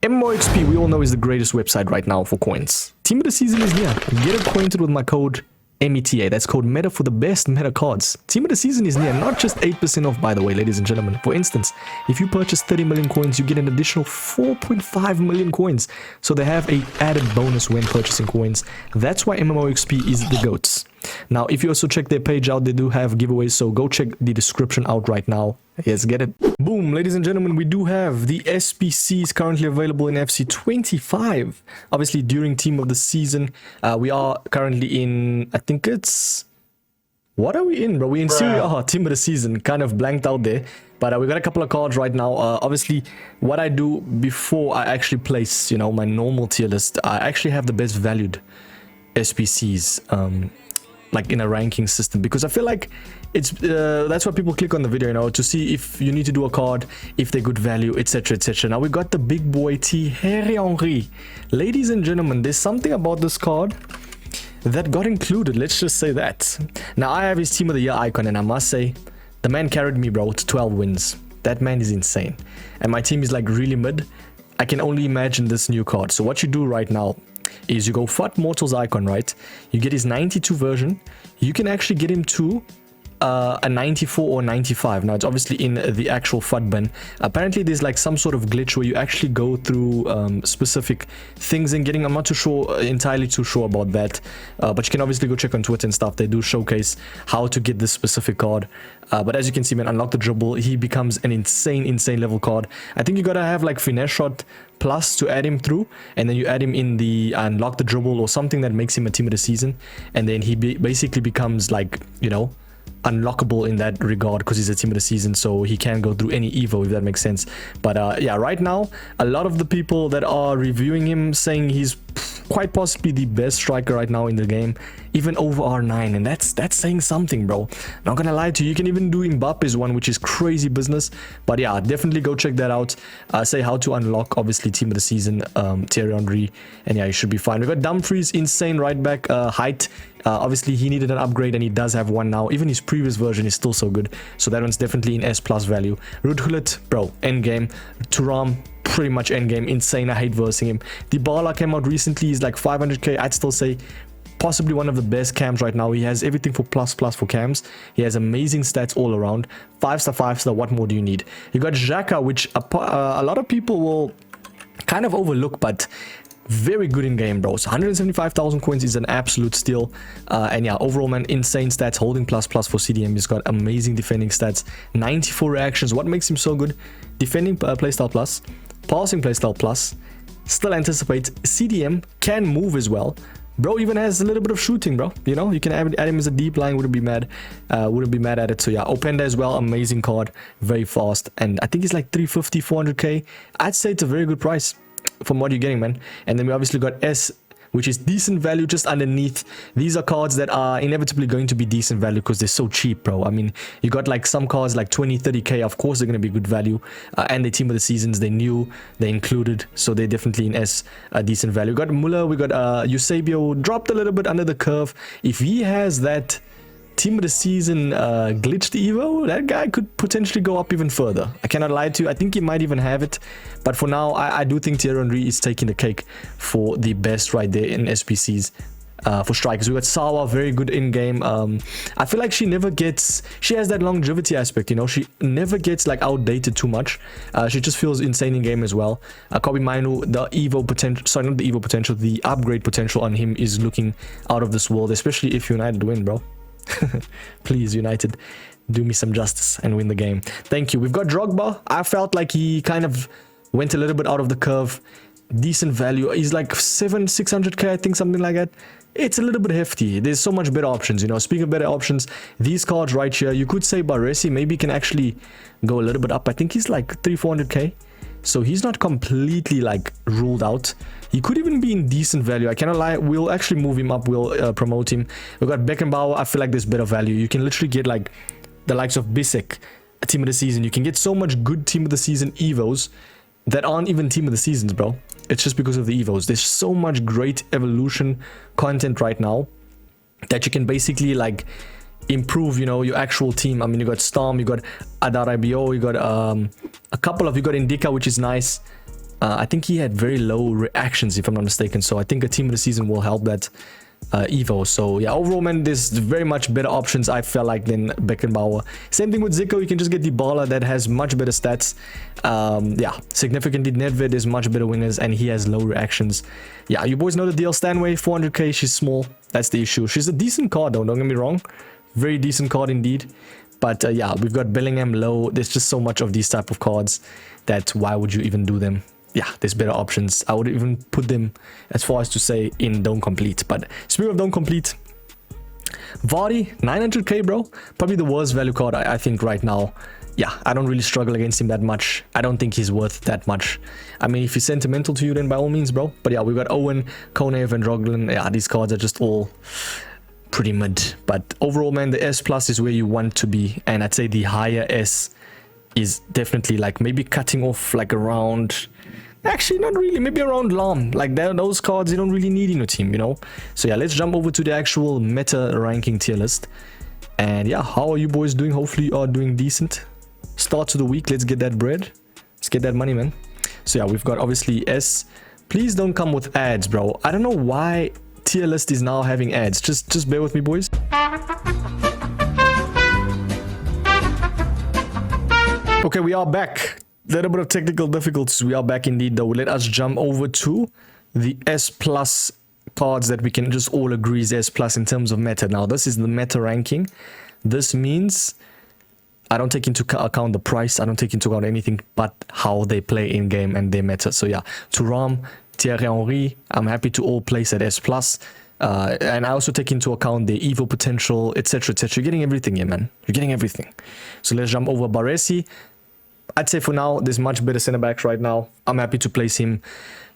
MetaMike, we all know, is the greatest website right now for coins. Team of the season is near. Get acquainted with my code META. That's code META for the best meta cards. Team of the season is near. Not just 8% off, by the way, ladies and gentlemen. For instance, if you purchase 30 million coins, you get an additional 4.5 million coins. So they have a added bonus when purchasing coins. That's why MetaMike is the GOATs. Now, if you also check their page out, they do have giveaways, so go check the description out right now. Yes, get it. Boom, ladies and gentlemen, we do have the SBCs currently available in FC 25. Obviously, during team of the season, we are currently in, I think it's... What are we in, bro? We're in Serie A, team of the season. Kind of blanked out there. But we got a couple of cards right now. Obviously, what I do before I actually place, you know, my normal tier list, I actually have the best valued SBCs. Like in a ranking system, because I feel like it's that's why people click on the video, you know, to see if you need to do a card, if they're good value, etc, etc. Now we got the big boy Henry Henry. Ladies and gentlemen, there's something about this card that got included, let's just say that. Now I have his team of the year icon, and I must say the man carried me, bro, to 12 wins. That man is insane, and my team is like really mid. I can only imagine this new card. So what you do right now is you go FUT Mortal's icon, right? You get his 92 version. You can actually get him to a 94 or 95. Now it's obviously in the actual FUT bin. Apparently there's like some sort of glitch where you actually go through specific things and getting, I'm not entirely too sure about that, but you can obviously go check on Twitter and stuff. They do showcase how to get this specific card, but as you can see, man, unlock the dribble, he becomes an insane level card. I think you gotta have like finesse shot plus to add him through, and then you add him in the unlock the dribble or something that makes him a team of the season, and then he basically becomes like, you know, unlockable in that regard because he's a team of the season, so he can go through any Evo, if that makes sense. But yeah, right now a lot of the people that are reviewing him saying he's quite possibly the best striker right now in the game, even over R9, and that's saying something, bro. Not gonna lie to you, you can even do Mbappe's one, which is crazy business. But yeah, definitely go check that out. Say how to unlock, obviously, team of the season, Thierry Henry, and yeah, you should be fine. We got Dumfries, insane right back, height. Obviously he needed an upgrade, and he does have one now. Even his previous version is still so good, so that one's definitely in S plus value. Rudhulit, bro, end game. Thuram, pretty much end game. Insane, I hate versing him. Dybala came out recently, he's like 500k. I'd still say possibly one of the best cams right now. He has everything for plus for cams. He has amazing stats all around. 5-star, 5-star, what more do you need? You got Xhaka, which a lot of people will kind of overlook, but very good in game, bro. So 175,000 coins is an absolute steal. And yeah, overall, man, insane stats. Holding plus for CDM. He's got amazing defending stats. 94 reactions. What makes him so good? Defending playstyle plus, passing playstyle plus, still anticipate. CDM can move as well. Bro even has a little bit of shooting, bro. You know, you can add him as a deep line. Wouldn't be mad at it. So yeah, Openda as well, amazing card, very fast, and I think it's like 350, 400k. I'd say it's a very good price from what you're getting, man. And then we obviously got S, which is decent value just underneath. These are cards that are inevitably going to be decent value because they're so cheap, bro. I mean, you got like some cards like 20, 30k. Of course they're going to be good value, and the team of the seasons, they knew, they included, so they're definitely in S, decent value. We got Muller, we got Eusebio, dropped a little bit under the curve. If he has that team of the season glitched Evo, that guy could potentially go up even further. I cannot lie to you, I think he might even have it, but for now I do think Thierry Henry is taking the cake for the best right there in SBCs. For strikers, we got Sawa, very good in game. I feel like she has that longevity aspect, you know, she never gets like outdated too much. She just feels insane in game as well. Kobe Mainoo, the Evo potential, sorry, not the Evo potential, the upgrade potential on him is looking out of this world, especially if United win, bro. Please, United, do me some justice and win the game. Thank you. We've got Drogba. I felt like he kind of went a little bit out of the curve. Decent value. He's like 600k, I think, something like that. It's a little bit hefty. There's so much better options, you know. Speaking of better options, these cards right here, you could say Baresi maybe can actually go a little bit up. I think he's like 300-400k. So he's not completely like ruled out. He could even be in decent value. I cannot lie. We'll actually move him up. We'll promote him. We've got Beckenbauer. I feel like there's better value. You can literally get like the likes of Bissek, a team of the season. You can get so much good team of the season Evos that aren't even team of the seasons, bro. It's just because of the Evos. There's so much great evolution content right now that you can basically like improve, you know, your actual team. I mean, you got Storm, you got Adarabio, you got a couple of, you got Indica, which is nice. I think he had very low reactions, if I'm not mistaken. So I think a team of the season will help that Evo. So yeah, overall, man, there's very much better options, I felt like, than Beckenbauer. Same thing with Zico. You can just get Dybala, that has much better stats. Yeah, significantly Nedved is much better wingers, and he has low reactions. Yeah, you boys know the deal. Stanway, 400k, she's small. That's the issue. She's a decent card though, don't get me wrong. Very decent card indeed. But yeah, we've got Bellingham low. There's just so much of these type of cards that why would you even do them? Yeah, there's better options. I would even put them as far as to say in don't complete. But speaking of don't complete, Vardy, 900k, bro. Probably the worst value card, I think, right now. Yeah, I don't really struggle against him that much. I don't think he's worth that much. I mean, if he's sentimental to you, then by all means, bro. But yeah, we've got Owen, Kone, Van Droglen. Yeah, these cards are just all pretty mid. But overall, man, the S plus is where you want to be. And I'd say the higher S is definitely like maybe cutting off like around... Actually, not really. Maybe around Lam. Like those cards you don't really need in your team, you know. So yeah, let's jump over to the actual meta ranking tier list. And yeah, how are you boys doing? Hopefully you are doing decent. Start to the week. Let's get that bread. Let's get that money, man. So yeah, we've got obviously S. Please don't come with ads, bro. I don't know why tier list is now having ads. Just bear with me, boys. Okay, we are back. Little bit of technical difficulties. We are back indeed, though. Let us jump over to the S plus cards that we can just all agree is S plus in terms of meta. Now, this is the meta ranking. This means I don't take into account the price. I don't take into account anything but how they play in game and their meta. So yeah, Thuram, Thierry Henry, I'm happy to all place at S plus. And I also take into account the Evo potential, etc., etc. You're getting everything here, man. You're getting everything. So let's jump over Baresi. I'd say for now, there's much better center backs right now. I'm happy to place him.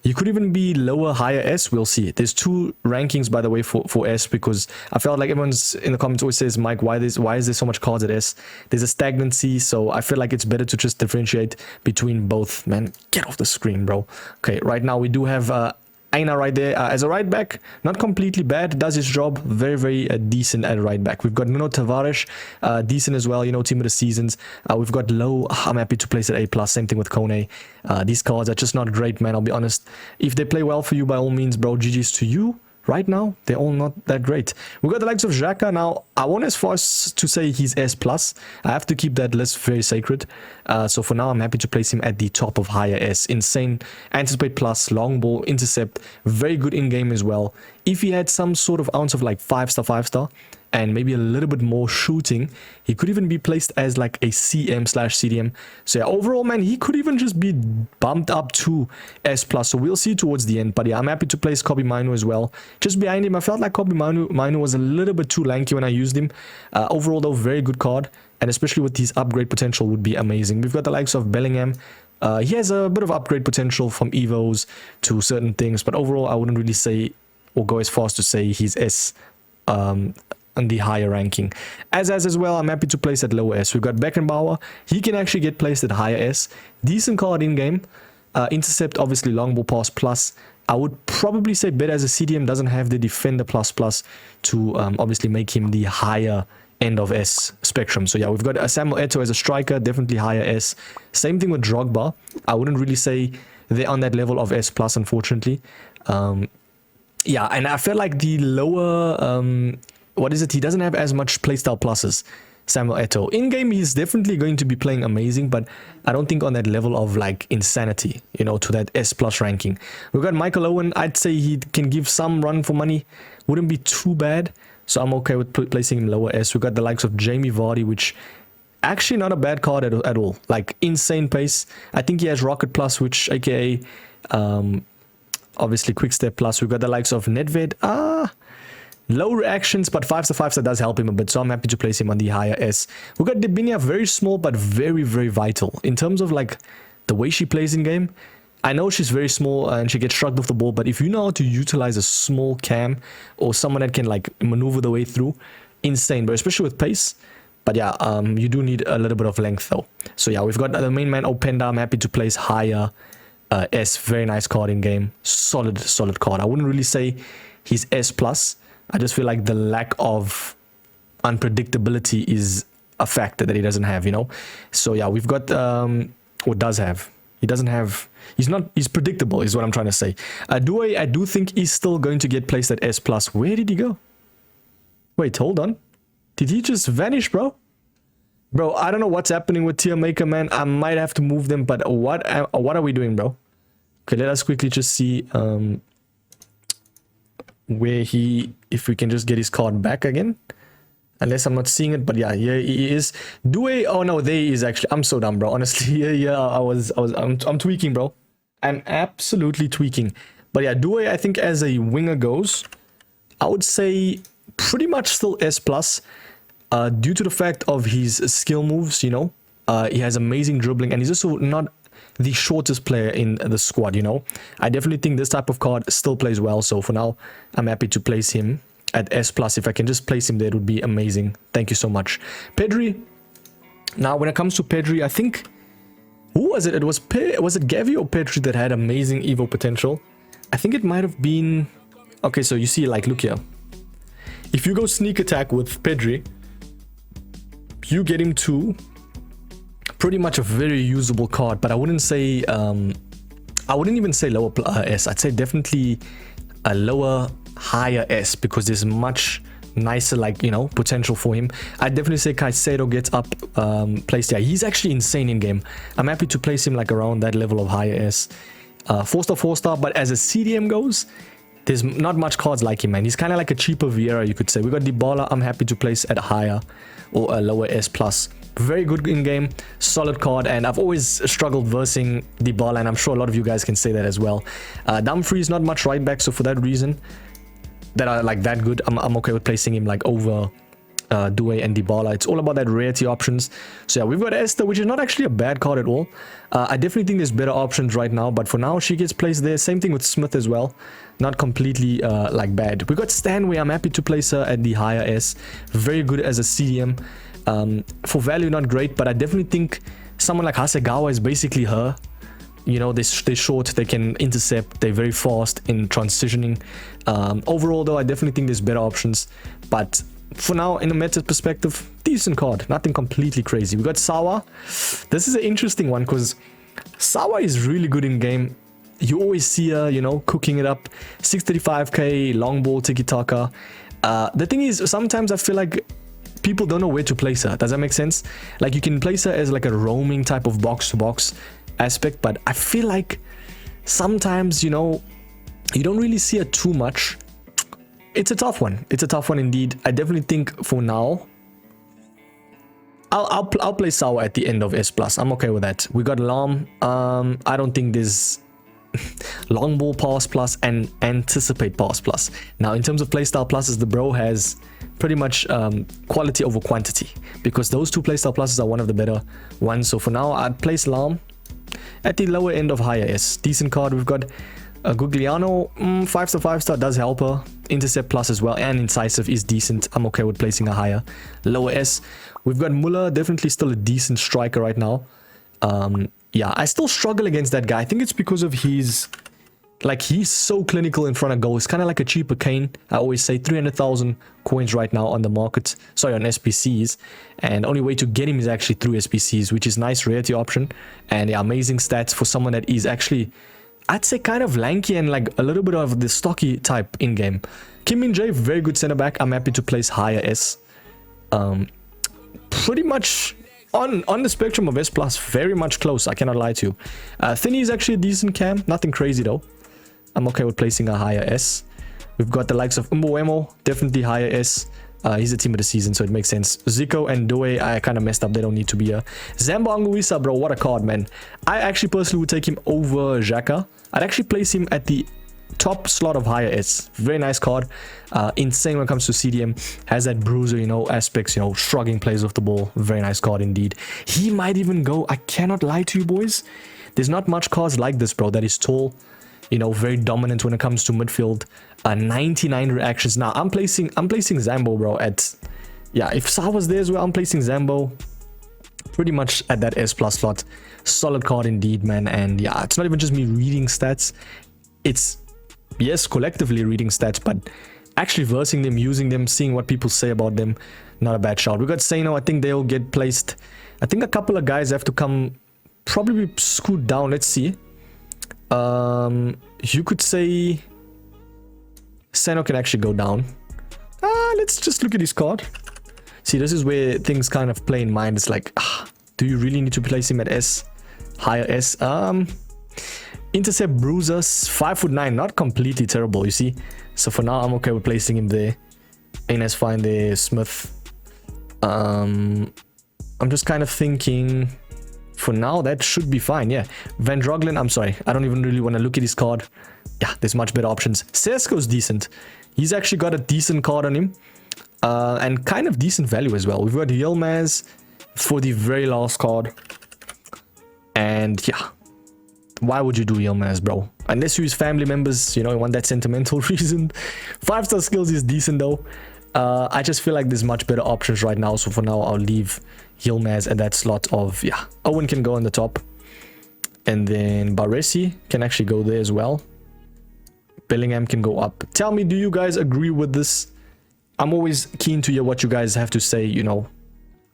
He could even be lower, higher S. We'll see. There's two rankings, by the way, for S, because I felt like everyone's in the comments always says, Mike, why is there so much cards at S? There's a stagnancy, so I feel like it's better to just differentiate between both. Man, get off the screen, bro. Okay, right now we do have Aina right there as a right back. Not completely bad. Does his job. Very, very decent at right back. We've got Nuno Tavares, decent as well. You know, team of the seasons. We've got Low. I'm happy to place at A plus. Same thing with Kone. These cards are just not great, man. I'll be honest. If they play well for you, by all means, bro, GG's to you. Right now, they're all not that great. We've got the likes of Xhaka. Now, I won't as far as to say he's S+. I have to keep that list very sacred. So for now, I'm happy to place him at the top of higher S. Insane. Anticipate plus, long ball, intercept. Very good in-game as well. If he had some sort of ounce of like 5-star, 5-star, and maybe a little bit more shooting, he could even be placed as like a CM/CDM. So yeah, overall, man, he could even just be bumped up to S+. So we'll see towards the end. But yeah, I'm happy to place Kobbie Mainoo as well. Just behind him, I felt like Kobbie Mainoo was a little bit too lanky when I used him. Overall, though, very good card. And especially with his upgrade potential would be amazing. We've got the likes of Bellingham. He has a bit of upgrade potential from Evos to certain things. But overall, I wouldn't really say or go as far as to say he's S on the higher ranking. As well, I'm happy to place at lower S. We've got Beckenbauer. He can actually get placed at higher S. Decent card in game. Intercept, obviously, long ball pass plus. I would probably say better as a CDM doesn't have the defender plus to obviously make him the higher end of S spectrum. So yeah, we've got Samuel Eto'o as a striker, definitely higher S. Same thing with Drogba. I wouldn't really say they're on that level of S plus, unfortunately. Yeah, and I feel like the lower what is it? He doesn't have as much playstyle pluses. Samuel Eto'o. In game, he's definitely going to be playing amazing, but I don't think on that level of like insanity, you know, to that S plus ranking. We've got Michael Owen. I'd say he can give some run for money. Wouldn't be too bad. So I'm okay with placing him lower S. We've got the likes of Jamie Vardy, which actually not a bad card at all. Like insane pace. I think he has Rocket Plus, which aka obviously Quick Step Plus. We've got the likes of Nedved. Low reactions, but 5-star 5-star does help him a bit, so I'm happy to place him on the higher S. We've got Debinia, very small, but very, very vital. In terms of, like, the way she plays in game, I know she's very small and she gets shrugged off the ball, but if you know how to utilize a small cam or someone that can, like, maneuver the way through, insane, but especially with pace. But yeah, you do need a little bit of length, though. So yeah, we've got the main man, Openda. I'm happy to place higher S. Very nice card in game. Solid card. I wouldn't really say he's S+. I just feel like the lack of unpredictability is a factor that he doesn't have, you know. So yeah, we've got or does have. He doesn't have... He's predictable is what I'm trying to say. Due, I do think he's still going to get placed at S+. Where did he go? Wait, hold on. Did he just vanish, bro? Bro, I don't know what's happening with Tier Maker, man. I might have to move them, but what are we doing, bro? Okay, let us quickly just see where he... If we can just get his card back again. Unless I'm not seeing it, but yeah, he is. Due, oh no, there he is actually. I'm so dumb, bro. Honestly, yeah, I'm tweaking, bro. I'm absolutely tweaking. But yeah, Due, I think as a winger goes, I would say pretty much still S+. Due to the fact of his skill moves, you know. He has amazing dribbling, and he's also not the shortest player in the squad, you know. I definitely think this type of card still plays well, so for now, I'm happy to place him at S+. If I can just place him there, it would be amazing. Thank you so much. Pedri. Now, when it comes to Pedri, I think... Who was it? Was it Gavi or Pedri that had amazing Evo potential? I think it might have been... Okay, so you see, like, look here. If you go sneak attack with Pedri, you get him to pretty much a very usable card, but I wouldn't say... I wouldn't even say lower S. I'd say definitely a lower... higher S, because there's much nicer, like, you know, potential for him. I'd definitely say Caicedo gets up placed there. He's actually insane in game. I'm happy to place him like around that level of higher S. 4-star, but as a CDM goes, there's not much cards like him, man. He's kind of like a cheaper Vieira, you could say. We got Dybala, I'm happy to place at higher or a lower S+. Very good in game, solid card, and I've always struggled versing Dybala, and I'm sure a lot of you guys can say that as well. Dumfries, not much right back, so for that reason, that are like that good, I'm okay with placing him like over Due and Dybala. It's all about that rarity options. So yeah, we've got Esther, which is not actually a bad card at all. I definitely think there's better options right now, but for now she gets placed there. Same thing with Smith as well, not completely like bad. We got Stanway. I'm happy to place her at the higher S. Very good as a CDM. For value, not great, but I definitely think someone like Hasegawa is basically her. You know, they're short, they can intercept, they're very fast in transitioning. Overall, though, I definitely think there's better options. But for now, in a meta perspective, decent card. Nothing completely crazy. We got Sawa. This is an interesting one because Sawa is really good in game. You always see her, you know, cooking it up. 635k, long ball, tiki-taka. The thing is, sometimes I feel like people don't know where to place her. Does that make sense? Like, you can place her as like a roaming type of box-to-box aspect, but I feel like sometimes, you know, you don't really see it too much. It's a tough one. It's a tough one indeed. I definitely think for now I'll play Sawa at the end of S+. I'm okay with that. We got Lam. I don't think there's long ball pass plus and anticipate pass plus. Now, in terms of playstyle pluses, the bro has pretty much quality over quantity, because those two playstyle pluses are one of the better ones. So for now, I'd place Lam at the lower end of higher S. Decent card. We've got Gugliano, 5-star does help her. Intercept plus as well, and incisive is decent. I'm okay with placing a higher. Lower S. We've got Muller, definitely still a decent striker right now. Yeah, I still struggle against that guy. I think it's because of his... Like, he's so clinical in front of goal. It's kind of like a cheaper Kane. I always say 300,000 coins right now on the market. Sorry, on SBCs. And the only way to get him is actually through SBCs, which is nice rarity option. And yeah, amazing stats for someone that is actually, I'd say, kind of lanky and like a little bit of the stocky type in-game. Kim Min-jae, very good center-back. I'm happy to place higher S. Pretty much... On the spectrum of S+, very much close, I cannot lie to you. Thinny is actually a decent cam, nothing crazy though. I'm okay with placing a higher S. We've got the likes of Mbuemo, definitely higher S. He's a team of the season, so it makes sense. Zico and Due, I kind of messed up, they don't need to be here. Zambo Anguissa, bro, what a card, man. I actually personally would take him over Xhaka. I'd actually place him at the top slot of higher S. Very nice card. Insane when it comes to CDM. Has that bruiser, you know, aspects, you know, shrugging plays off the ball. Very nice card indeed. He might even go, I cannot lie to you boys, there's not much cards like this, bro, that is tall, you know, very dominant when it comes to midfield. 99 reactions. Now I'm placing Zambo, bro, at, yeah, if Sa was there as well, I'm placing Zambo pretty much at that S+ slot. Solid card indeed, man. And yeah, it's not even just me reading stats, it's, yes, collectively reading stats, but actually versing them, using them, seeing what people say about them, not a bad shout. We got Sano, I think they'll get placed. I think a couple of guys have to come probably scoot down. Let's see. You could say Seno can actually go down. Let's just look at his card. See, this is where things kind of play in mind. It's like, do you really need to place him at S? Higher S? Intercept Bruisers, 5'9", not completely terrible, you see. So for now, I'm okay with placing him there. Ines fine there, Smith. I'm just kind of thinking, for now, that should be fine, yeah. Van Droglen, I'm sorry, I don't even really want to look at his card. Yeah, there's much better options. Sesko's decent. He's actually got a decent card on him. And kind of decent value as well. We've got Yilmaz for the very last card. And yeah, why would you do Yilmaz, bro? Unless you use family members, you know, you want that sentimental reason. 5-star skills is decent though. I just feel like there's much better options right now. So for now, I'll leave Yilmaz at that slot of, yeah, Owen can go on the top. And then Baresi can actually go there as well. Bellingham can go up. Tell me, do you guys agree with this? I'm always keen to hear what you guys have to say, you know.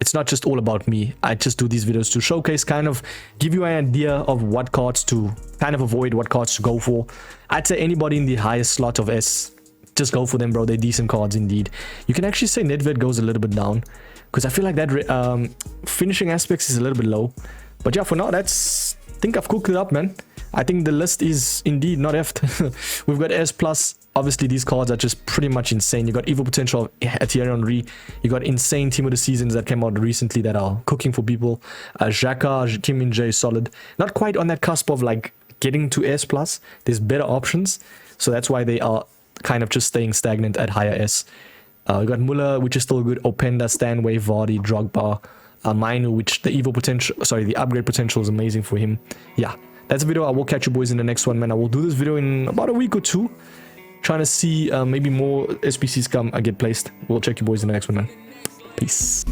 It's not just all about me. I just do these videos to showcase, kind of give you an idea of what cards to kind of avoid, what cards to go for. I'd say anybody in the highest slot of S, just go for them, bro. They're decent cards indeed. You can actually say Nedved goes a little bit down because I feel like that finishing aspects is a little bit low. But yeah, for now, I think I've cooked it up, man. I think the list is indeed not effed. We've got S+. Obviously, these cards are just pretty much insane. You got Evo Potential of Thierry Henry. You got insane Team of the Seasons that came out recently that are cooking for people. Xhaka, Kim Min-jae, solid. Not quite on that cusp of like getting to S+. There's better options. So that's why they are kind of just staying stagnant at higher S. We got Muller, which is still good. Openda, Stanway, Vardy, Drogba. Mainoo, which the upgrade potential is amazing for him. Yeah, that's a video. I will catch you boys in the next one, man. I will do this video in about a week or two. Trying to see maybe more SBCs get placed. We'll check you boys in the next one, man. Peace.